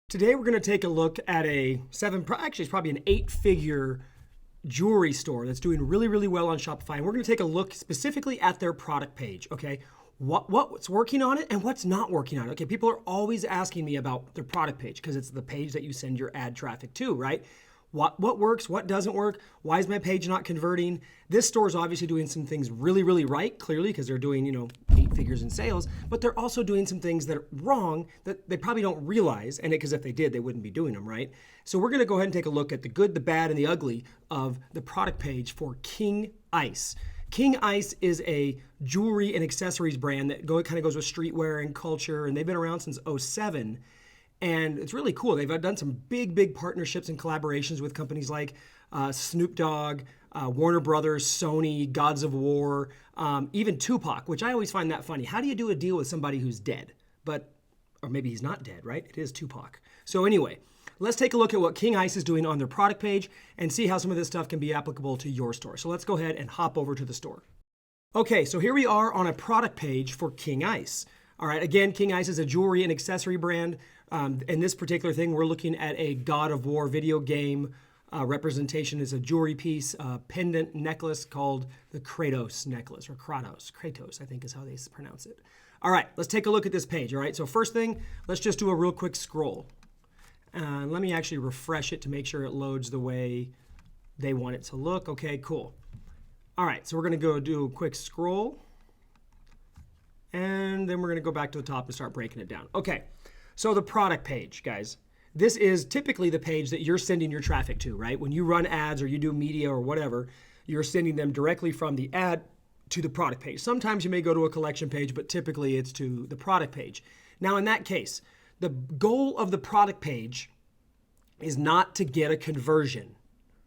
Today we're going to take a look at actually it's probably an 8-figure jewelry store that's doing really, really well on Shopify. And we're going to take a look specifically at their product page, okay? What's working on it and what's not working on it. Okay, people are always asking me about their product page because it's the page that you send your ad traffic to, right? What works, what doesn't work, why is my page not converting? This store is obviously doing some things really, really right, clearly, because they're doing, 8 figures in sales, but they're also doing some things that are wrong that they probably don't realize, and because if they did, they wouldn't be doing them, right? So we're gonna go ahead and take a look at the good, the bad, and the ugly of the product page for KingIce. KingIce is a jewelry and accessories brand that kind of goes with streetwear and culture, and they've been around since '07. And it's really cool. They've done some big partnerships and collaborations with companies like Snoop Dogg, Warner Brothers, Sony, Gods of War, even Tupac, which I always find that funny. How do you do a deal with somebody who's dead? Or maybe he's not dead, right? It is Tupac. So anyway, let's take a look at what KingIce is doing on their product page and see how some of this stuff can be applicable to your store. So let's go ahead and hop over to the store. Okay, so here we are on a product page for KingIce. All right, again, KingIce is a jewelry and accessory brand. In this particular thing, we're looking at a God of War video game representation. Is a jewelry piece, pendant necklace called the Kratos necklace, or Kratos, I think is how they pronounce it. All right, let's take a look at this page. All right, so first thing, let's just do a real quick scroll. Let me actually refresh it to make sure it loads the way they want it to look. Okay, cool. All right, so we're gonna go do a quick scroll. And then we're gonna go back to the top and start breaking it down. Okay, so the product page, guys. This is typically the page that you're sending your traffic to, right? When you run ads or you do media or whatever, you're sending them directly from the ad to the product page. Sometimes you may go to a collection page, but typically it's to the product page. Now in that case, the goal of the product page is not to get a conversion,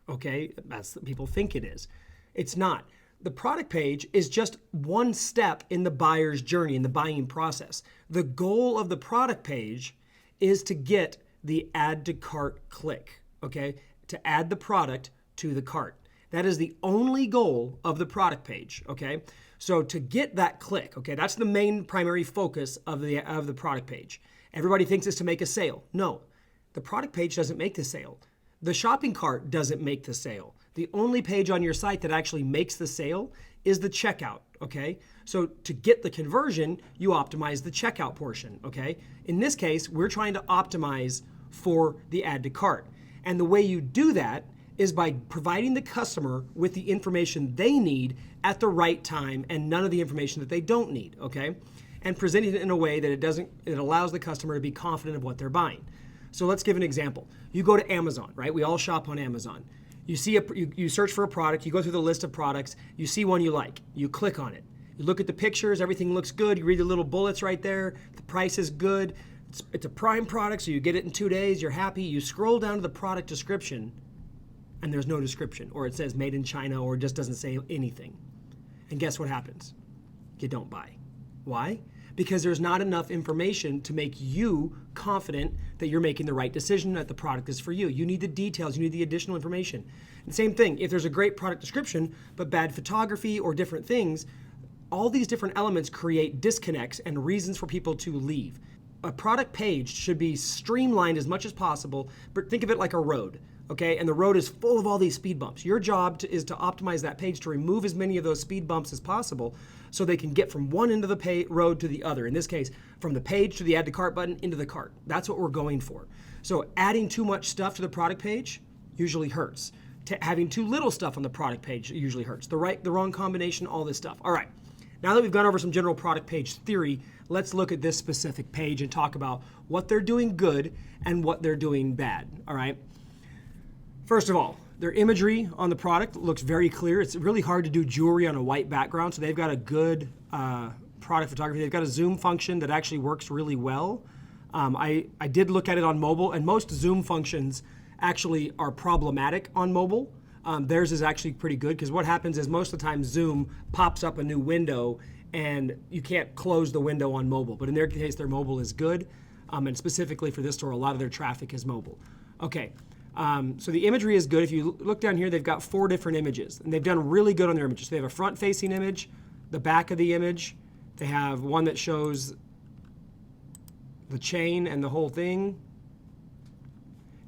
okay? That's what people think it is. It's not. The product page is just one step in the buyer's journey, in the buying process. The goal of the product page is to get the add to cart click, okay? To add the product to the cart. That is the only goal of the product page, okay? So to get that click, okay, that's the main primary focus of the product page. Everybody thinks it's to make a sale. No, the product page doesn't make the sale. The shopping cart doesn't make the sale. The only page on your site that actually makes the sale is the checkout, okay? So to get the conversion, you optimize the checkout portion, okay? In this case, we're trying to optimize for the add to cart. And the way you do that is by providing the customer with the information they need at the right time and none of the information that they don't need, okay? And presenting it in a way that it allows the customer to be confident of what they're buying. So let's give an example. You go to Amazon, right? We all shop on Amazon. You see you search for a product, you go through the list of products, you see one you like, you click on it. You look at the pictures, everything looks good, you read the little bullets right there, the price is good, it's a prime product, so you get it in 2 days, you're happy. You scroll down to the product description, and there's no description, or it says made in China, or it just doesn't say anything. And guess what happens? You don't buy. Why? Because there's not enough information to make you confident that you're making the right decision, that the product is for you. You need the details, you need the additional information. And same thing, if there's a great product description, but bad photography or different things, all these different elements create disconnects and reasons for people to leave. A product page should be streamlined as much as possible, but think of it like a road, okay? And the road is full of all these speed bumps. Your job is to optimize that page to remove as many of those speed bumps as possible so they can get from one end of the road to the other. In this case, from the page to the add to cart button into the cart. That's what we're going for. So adding too much stuff to the product page usually hurts. Having too little stuff on the product page usually hurts. The wrong combination, all this stuff. All right, now that we've gone over some general product page theory, let's look at this specific page and talk about what they're doing good and what they're doing bad, all right? First of all, their imagery on the product looks very clear. It's really hard to do jewelry on a white background, so they've got a good product photography. They've got a zoom function that actually works really well. I did look at it on mobile, and most zoom functions actually are problematic on mobile. Theirs is actually pretty good because what happens is most of the time Zoom pops up a new window and you can't close the window on mobile. But in their case, their mobile is good. And specifically for this store, a lot of their traffic is mobile. Okay, so the imagery is good. If you look down here, they've got 4 different images and they've done really good on their images. They have a front-facing image, the back of the image. They have one that shows the chain and the whole thing.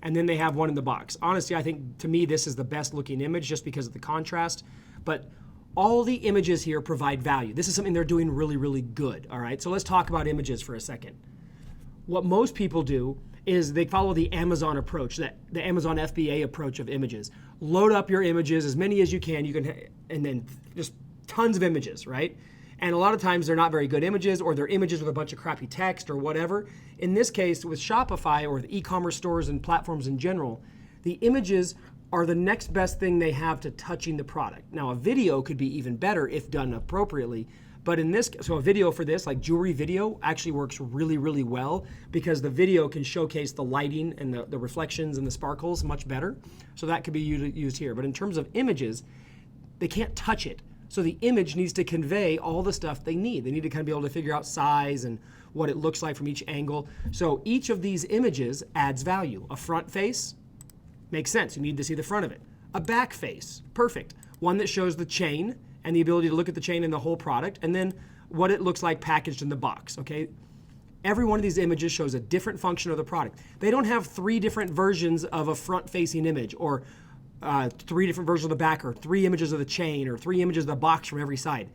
and then they have one in the box. Honestly, I think to me this is the best looking image just because of the contrast, but all the images here provide value. This is something they're doing really, really good, all right? So let's talk about images for a second. What most people do is they follow the Amazon approach, the Amazon FBA approach of images. Load up your images, as many as you can, and then just tons of images, right? And a lot of times they're not very good images, or they're images with a bunch of crappy text or whatever. In this case, with Shopify or the e-commerce stores and platforms in general, the images are the next best thing they have to touching the product. Now, a video could be even better if done appropriately, but in this, so a video for this, like jewelry video, actually works really, really well because the video can showcase the lighting and the reflections and the sparkles much better. So that could be used here. But in terms of images, they can't touch it. So the image needs to convey all the stuff they need. They need to kind of be able to figure out size and what it looks like from each angle. So each of these images adds value. A front face makes sense. You need to see the front of it. A back face, perfect. One that shows the chain and the ability to look at the chain and the whole product, and then what it looks like packaged in the box, okay? Every one of these images shows a different function of the product. They don't have 3 different versions of a front-facing image, or 3 different versions of the back, or 3 images of the chain, or 3 images of the box from every side.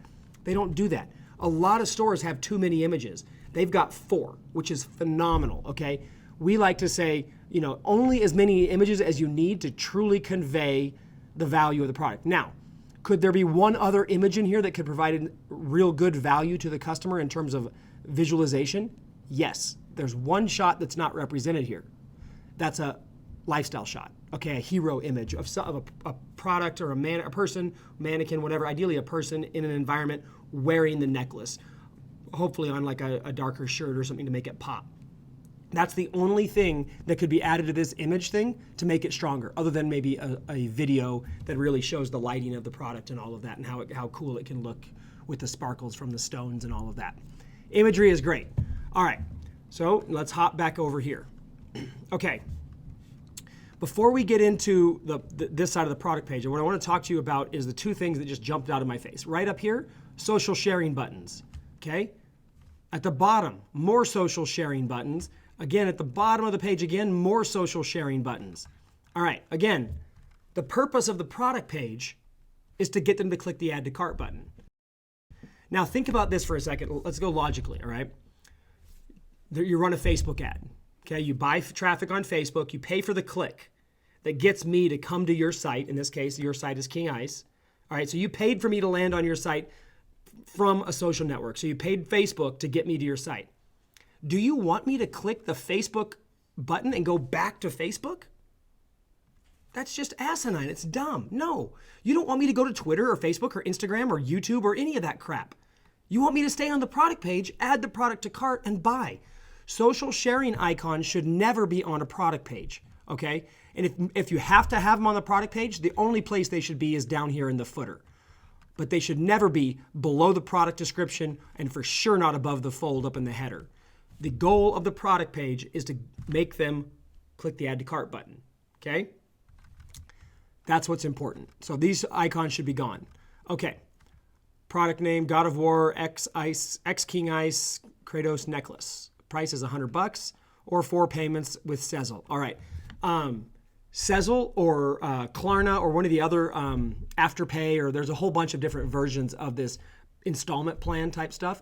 They don't do that. A lot of stores have too many images. They've got 4, which is phenomenal, okay? We like to say, you know, only as many images as you need to truly convey the value of the product. Now, could there be one other image in here that could provide real good value to the customer in terms of visualization? Yes. There's one shot that's not represented here. That's a lifestyle shot, okay, a hero image of a product or a person, mannequin, whatever, ideally a person in an environment wearing the necklace, hopefully on like a darker shirt or something to make it pop. That's the only thing that could be added to this image thing to make it stronger, other than maybe a video that really shows the lighting of the product and all of that and how cool it can look with the sparkles from the stones and all of that. Imagery is great. All right, so let's hop back over here. Okay, before we get into this side of the product page, what I want to talk to you about is the 2 things that just jumped out of my face. Right up here, social sharing buttons, okay? At the bottom, more social sharing buttons. Again, at the bottom of the page, again, more social sharing buttons. All right, again, the purpose of the product page is to get them to click the add to cart button. Now think about this for a second. Let's go logically, all right? You run a Facebook ad, okay? You buy traffic on Facebook, you pay for the click that gets me to come to your site. In this case, your site is KingIce. All right, so you paid for me to land on your site from a social network. So you paid Facebook to get me to your site. Do you want me to click the Facebook button and go back to Facebook? That's just asinine. It's dumb. No, you don't want me to go to Twitter or Facebook or Instagram or YouTube or any of that crap. You want me to stay on the product page, add the product to cart, and buy. Social sharing icons should never be on a product page, okay? And if you have to have them on the product page, the only place they should be is down here in the footer. But they should never be below the product description and for sure not above the fold up in the header. The goal of the product page is to make them click the add to cart button, okay? That's what's important. So these icons should be gone. Okay, product name, God of War, X-Ice, X-KingIce, Kratos necklace. Price is $100 or 4 payments with Sezzle. All right, Sezzle or Klarna or one of the other Afterpay, or there's a whole bunch of different versions of this installment plan type stuff.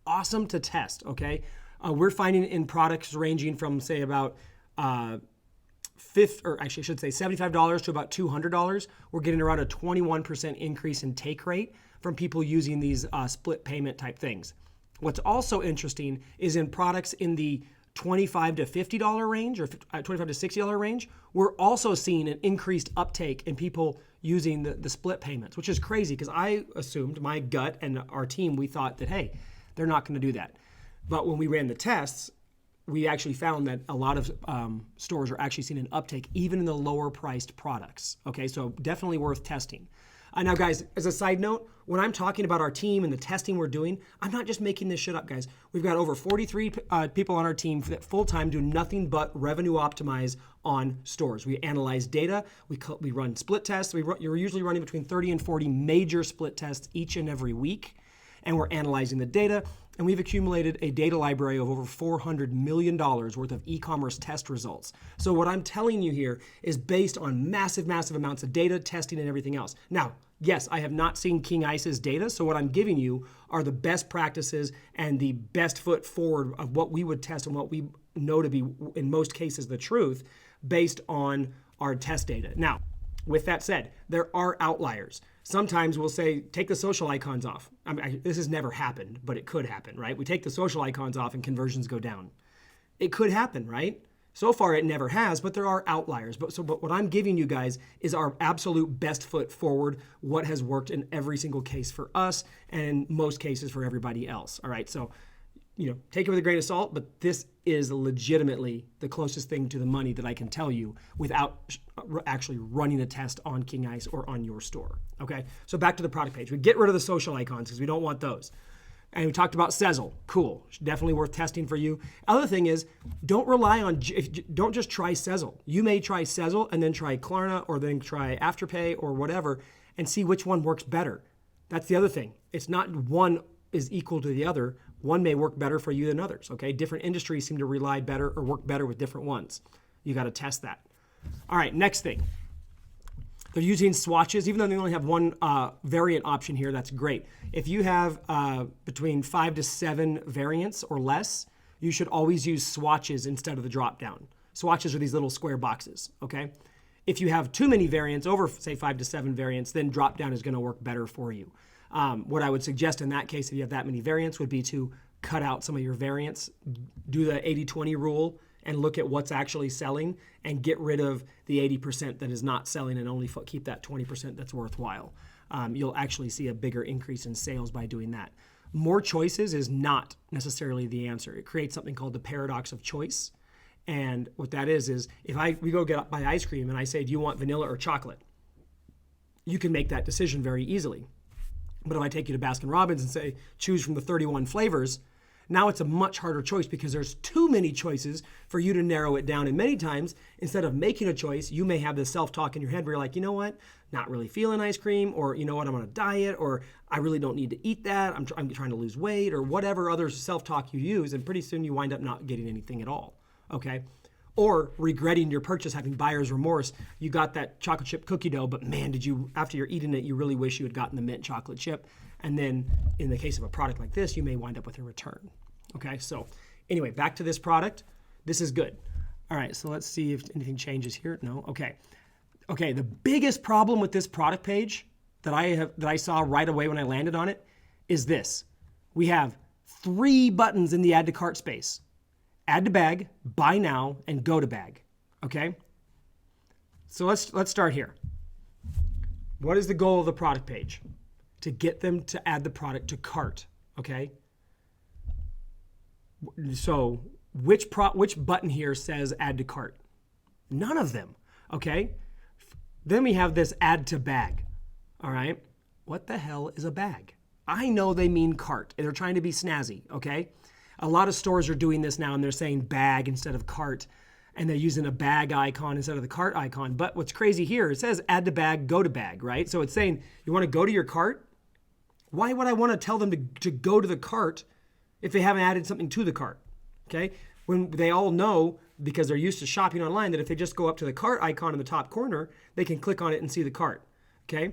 Awesome to test, okay? We're finding in products ranging from, say, about $75 to about $200, we're getting around a 21% increase in take rate from people using these split payment type things. What's also interesting is in products in the $25 to $50 range or $25 to $60 range, we're also seeing an increased uptake in people using the split payments, which is crazy because I assumed, my gut and our team, we thought that, hey, they're not going to do that. But when we ran the tests, we actually found that a lot of stores are actually seeing an uptake even in the lower priced products. Okay, so definitely worth testing. Now guys, as a side note, when I'm talking about our team and the testing we're doing, I'm not just making this shit up, guys. We've got over 43 people on our team that full-time do nothing but revenue optimize on stores. We analyze data, we run split tests. You're usually running between 30 and 40 major split tests each and every week. and we're analyzing the data. And we've accumulated a data library of over $400 million worth of e-commerce test results. So what I'm telling you here is based on massive, massive amounts of data, testing, and everything else. Now, yes, I have not seen KingIce's data, so what I'm giving you are the best practices and the best foot forward of what we would test and what we know to be, in most cases, the truth based on our test data. Now, with that said, there are outliers. Sometimes we'll say, take the social icons off. This has never happened, but it could happen, right? We take the social icons off and conversions go down. It could happen, right? So far, it never has, but there are outliers. But what I'm giving you guys is our absolute best foot forward, what has worked in every single case for us and in most cases for everybody else, all right? So, take it with a grain of salt, but this is legitimately the closest thing to the money that I can tell you without actually running a test on KingIce or on your store, okay? So back to the product page. We get rid of the social icons because we don't want those. And we talked about Sezzle. Cool, definitely worth testing for you. Other thing is, don't just try Sezzle. You may try Sezzle and then try Klarna or then try Afterpay or whatever and see which one works better. That's the other thing. It's not one is equal to the other. One may work better for you than others, okay? Different industries seem to rely better or work better with different ones. You got to test that. All right, next thing. They're using swatches, even though they only have one variant option here, that's great. If you have between 5 to 7 variants or less, you should always use swatches instead of the drop-down. Swatches are these little square boxes, okay? If you have too many variants, over say 5 to 7 variants, then drop-down is gonna work better for you. What I would suggest in that case, if you have that many variants, would be to cut out some of your variants, do the 80-20 rule, and look at what's actually selling and get rid of the 80% that is not selling and only keep that 20% that's worthwhile. You'll actually see a bigger increase in sales by doing that. More choices is not necessarily the answer. It creates something called the paradox of choice. And what that is if we go buy ice cream and I say, do you want vanilla or chocolate? You can make that decision very easily. But if I take you to Baskin-Robbins and say, choose from the 31 flavors, now it's a much harder choice because there's too many choices for you to narrow it down. And many times, instead of making a choice, you may have this self-talk in your head where you're like, you know what, not really feeling ice cream, or you know what, I'm on a diet, or I really don't need to eat that, I'm trying to lose weight, or whatever other self-talk you use, and pretty soon you wind up not getting anything at all, okay? Or regretting your purchase, having buyer's remorse. You got that chocolate chip cookie dough, but man, after you're eating it, you really wish you had gotten the mint chocolate chip. And then in the case of a product like this, you may wind up with a return. Okay, so anyway, back to this product. This is good. All right, so let's see if anything changes here. No, okay. Okay, the biggest problem with this product page that I saw right away when I landed on it is this. We have 3 buttons in the add to cart space. Add to bag, buy now, and go to bag, okay? So let's start here. What is the goal of the product page? To get them to add the product to cart, okay? So which button here says add to cart? None of them, okay? Then we have this add to bag, all right? What the hell is a bag? I know they mean cart. They're trying to be snazzy, okay? A lot of stores are doing this now and they're saying bag instead of cart, and they're using a bag icon instead of the cart icon. But what's crazy here, it says add to bag, go to bag, right? So it's saying you want to go to your cart? Why would I want to tell them to go to the cart if they haven't added something to the cart, okay? When they all know, because they're used to shopping online, that if they just go up to the cart icon in the top corner, they can click on it and see the cart, okay?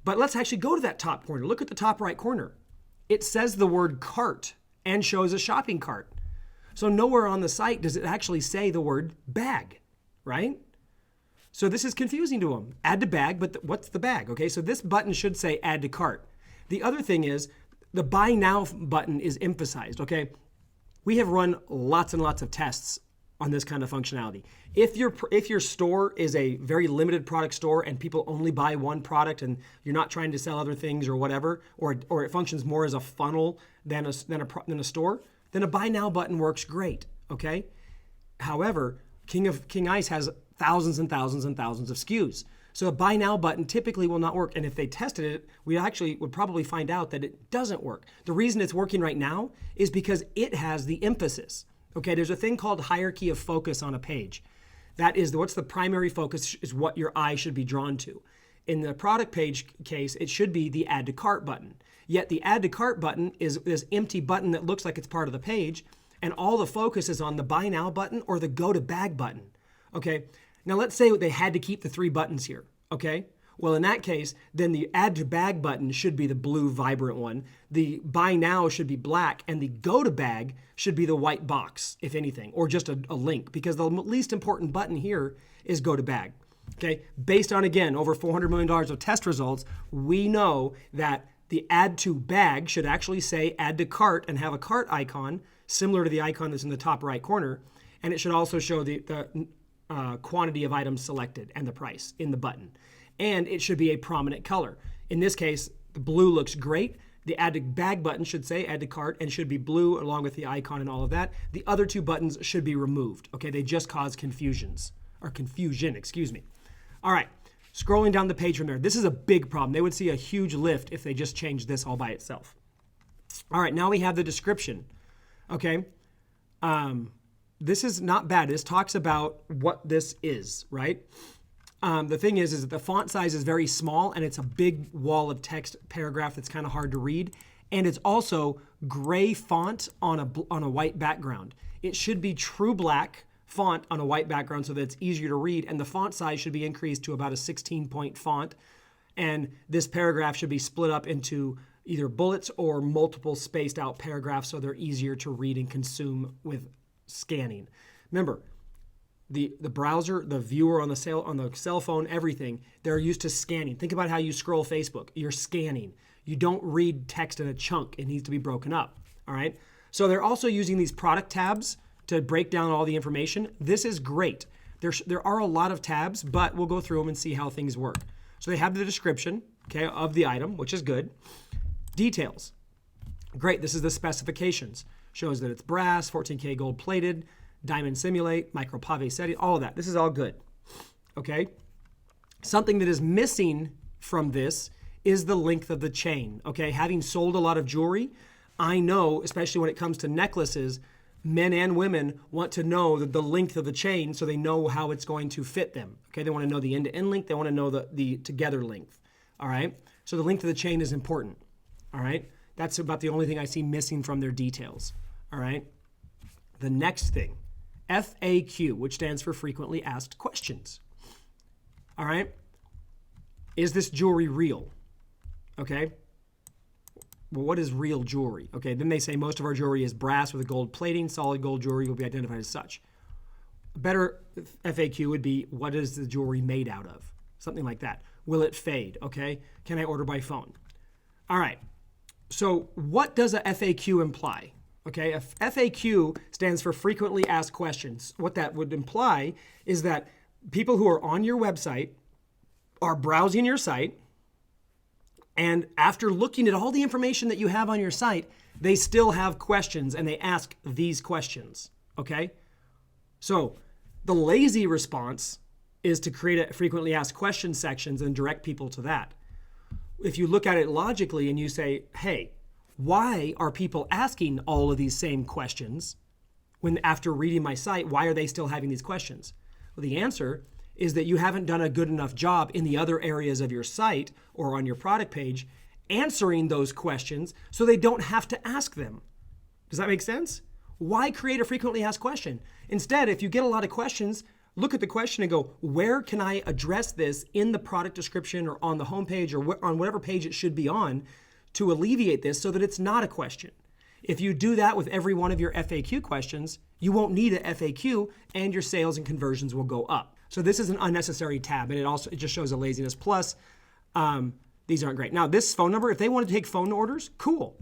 But let's actually go to that top corner. Look at the top right corner. It says the word cart and shows a shopping cart. So nowhere on the site does it actually say the word bag, right? So this is confusing to them. Add to bag, but what's the bag? Okay, so this button should say add to cart. The other thing is the buy now button is emphasized, okay? We have run lots and lots of tests on this kind of functionality. If your store is a very limited product store and people only buy one product and you're not trying to sell other things or whatever, or it functions more as a funnel than a store, then a buy now button works great, okay? However, KingIce has thousands and thousands and thousands of SKUs. So a buy now button typically will not work. And if they tested it, we actually would probably find out that it doesn't work. The reason it's working right now is because it has the emphasis. Okay, there's a thing called hierarchy of focus on a page. That is, what's the primary focus is what your eye should be drawn to. In the product page case, it should be the add to cart button. Yet the add to cart button is this empty button that looks like it's part of the page, and all the focus is on the buy now button or the go to bag button. Okay, now let's say they had to keep the 3 buttons here. Okay, well in that case, then the add to bag button should be the blue vibrant one, the buy now should be black, and the go to bag should be the white box, if anything, or just a link, because the least important button here is go to bag. Okay, based on, again, over $400 million of test results, we know that the add to bag should actually say add to cart and have a cart icon similar to the icon that's in the top right corner. And it should also show the quantity of items selected and the price in the button. And it should be a prominent color. In this case, the blue looks great. The add to bag button should say add to cart and should be blue along with the icon and all of that. The other 2 buttons should be removed. Okay, they just cause confusion, excuse me. All right, scrolling down the page from there. This is a big problem. They would see a huge lift if they just changed this all by itself. All right, now we have the description. Okay, this is not bad. This talks about what this is, right? The thing is that the font size is very small and it's a big wall of text paragraph that's kind of hard to read. And it's also gray font on a white background. It should be true black font on a white background so that it's easier to read, and the font size should be increased to about a 16-point font, and this paragraph should be split up into either bullets or multiple spaced out paragraphs so they're easier to read and consume with scanning. Remember, the browser, the viewer on the cell phone, everything, they're used to scanning. Think about how you scroll Facebook. You're scanning. You don't read text in a chunk. It needs to be broken up, all right? So they're also using these product tabs to break down all the information. This is great. There are a lot of tabs, but we'll go through them and see how things work. So they have the description, okay, of the item, which is good. Details. Great, this is the specifications. Shows that it's brass, 14K gold plated, diamond simulate, micro pave setting, all of that. This is all good, okay? Something that is missing from this is the length of the chain, okay? Having sold a lot of jewelry, I know, especially when it comes to necklaces, men and women want to know the length of the chain so they know how it's going to fit them. Okay, they want to know the end-to-end length. They want to know the together length. All right, so the length of the chain is important. All right, that's about the only thing I see missing from their details. All right, the next thing, FAQ, which stands for frequently asked questions. All right, is this jewelry real? Okay. Well, what is real jewelry? Okay, then they say most of our jewelry is brass with a gold plating. Solid gold jewelry will be identified as such. A better FAQ would be, what is the jewelry made out of? Something like that. Will it fade? Okay, can I order by phone? All right, so what does a FAQ imply? Okay, a FAQ stands for frequently asked questions. What that would imply is that people who are on your website are browsing your site, and after looking at all the information that you have on your site, they still have questions and they ask these questions, okay? So the lazy response is to create a frequently asked questions sections and direct people to that. If you look at it logically and you say, hey, why are people asking all of these same questions when after reading my site, why are they still having these questions? Well, the answer is that you haven't done a good enough job in the other areas of your site or on your product page answering those questions so they don't have to ask them. Does that make sense? Why create a frequently asked question? Instead, if you get a lot of questions, look at the question and go, where can I address this in the product description or on the homepage or on whatever page it should be on to alleviate this so that it's not a question? If you do that with every one of your FAQ questions, you won't need an FAQ and your sales and conversions will go up. So this is an unnecessary tab, and it just shows a laziness. Plus, these aren't great. Now, this phone number, if they want to take phone orders, cool.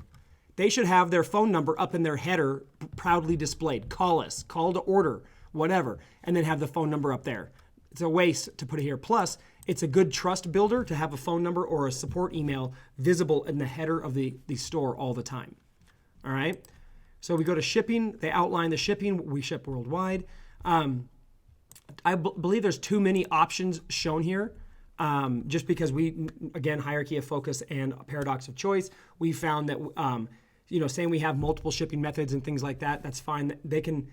They should have their phone number up in their header proudly displayed. Call us, call to order, whatever, and then have the phone number up there. It's a waste to put it here. Plus, it's a good trust builder to have a phone number or a support email visible in the header of the store all the time. All right? So we go to shipping. They outline the shipping. We ship worldwide. I believe there's too many options shown here just because we, again, hierarchy of focus and paradox of choice. We found that, saying we have multiple shipping methods and things like that, that's fine. They can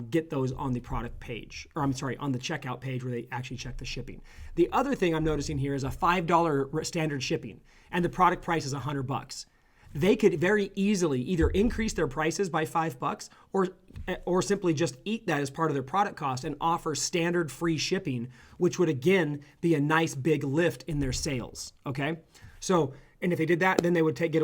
get those on the product page, or I'm sorry, on the checkout page where they actually check the shipping. The other thing I'm noticing here is a $5 standard shipping, and the product price is $100. They could very easily either increase their prices by $5 or simply just eat that as part of their product cost and offer standard free shipping, which would again be a nice big lift in their sales. Okay, so and if they did that, then they would take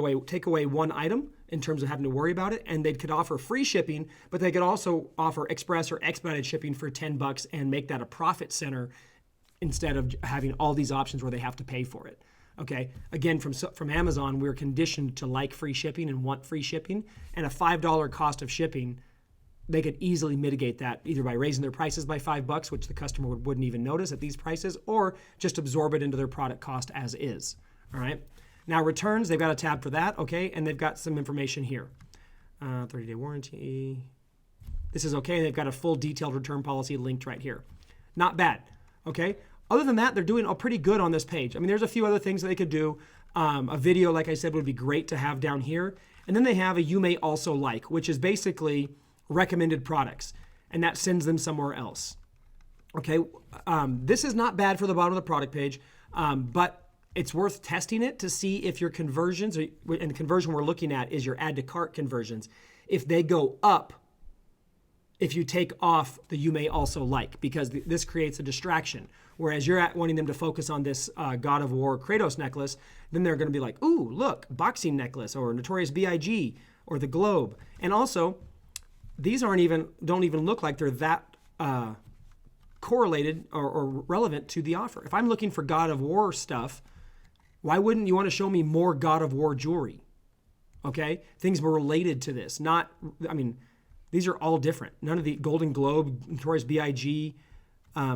away one item in terms of having to worry about it, and they could offer free shipping, but they could also offer express or expedited shipping for $10 and make that a profit center instead of having all these options where they have to pay for it. Okay, again, from Amazon, we're conditioned to like free shipping and want free shipping, and a $5 cost of shipping, they could easily mitigate that either by raising their prices by $5, which the customer wouldn't even notice at these prices, or just absorb it into their product cost as is. All right. Now returns, they've got a tab for that, okay, and they've got some information here. 30-day warranty. This is okay. They've got a full detailed return policy linked right here. Not bad, okay? Other than that, they're doing pretty good on this page. I mean, there's a few other things that they could do. A video, like I said, would be great to have down here. And then they have a you may also like, which is basically recommended products, and that sends them somewhere else. Okay, this is not bad for the bottom of the product page, but it's worth testing it to see if your conversions, and the conversion we're looking at is your add to cart conversions, if they go up if you take off the you may also like, because this creates a distraction. Whereas you're wanting them to focus on this God of War Kratos necklace, then they're going to be like, ooh, look, boxing necklace, or Notorious B.I.G., or the globe. And also, these don't even look like they're that correlated or relevant to the offer. If I'm looking for God of War stuff, why wouldn't you want to show me more God of War jewelry? Okay? Things were related to this. These are all different. None of the Golden Globe, Notorious B.I.G.,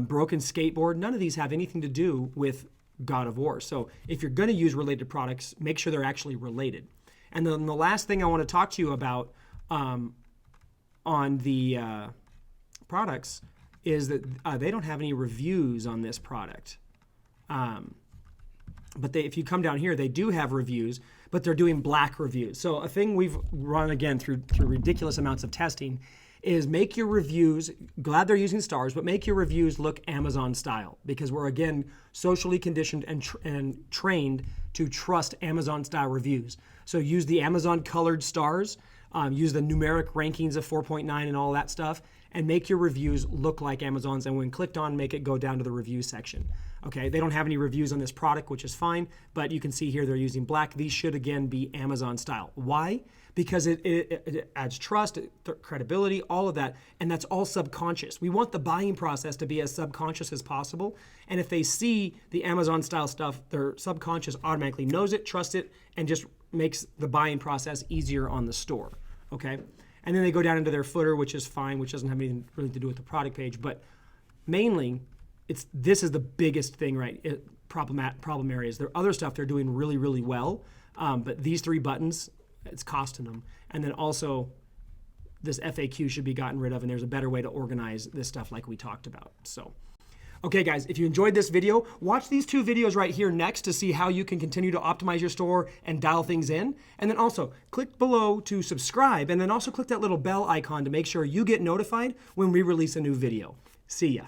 Broken Skateboard, none of these have anything to do with God of War. So if you're going to use related products, make sure they're actually related. And then the last thing I want to talk to you about on the products is that they don't have any reviews on this product. But if you come down here, they do have reviews, but they're doing black reviews. So a thing we've run again through ridiculous amounts of testing is make your reviews, glad they're using stars, but make your reviews look Amazon style, because we're again socially conditioned and trained to trust Amazon style reviews. So use the Amazon colored stars, use the numeric rankings of 4.9 and all that stuff, and make your reviews look like Amazon's, and when clicked on, make it go down to the review section. Okay, they don't have any reviews on this product, which is fine, but you can see here they're using black. These should again be Amazon style. Why? Because it adds trust, credibility, all of that, and that's all subconscious. We want the buying process to be as subconscious as possible, and if they see the Amazon style stuff, their subconscious automatically knows it, trusts it, and just makes the buying process easier on the store. Okay, and then they go down into their footer, which is fine, which doesn't have anything really to do with the product page, but mainly this is the biggest thing, right? Problem areas. There are other stuff they're doing really, really well, but these three buttons, it's costing them. And then also this FAQ should be gotten rid of, and there's a better way to organize this stuff like we talked about. So, okay guys, if you enjoyed this video, watch these two videos right here next to see how you can continue to optimize your store and dial things in. And then also click below to subscribe, and then also click that little bell icon to make sure you get notified when we release a new video. See ya.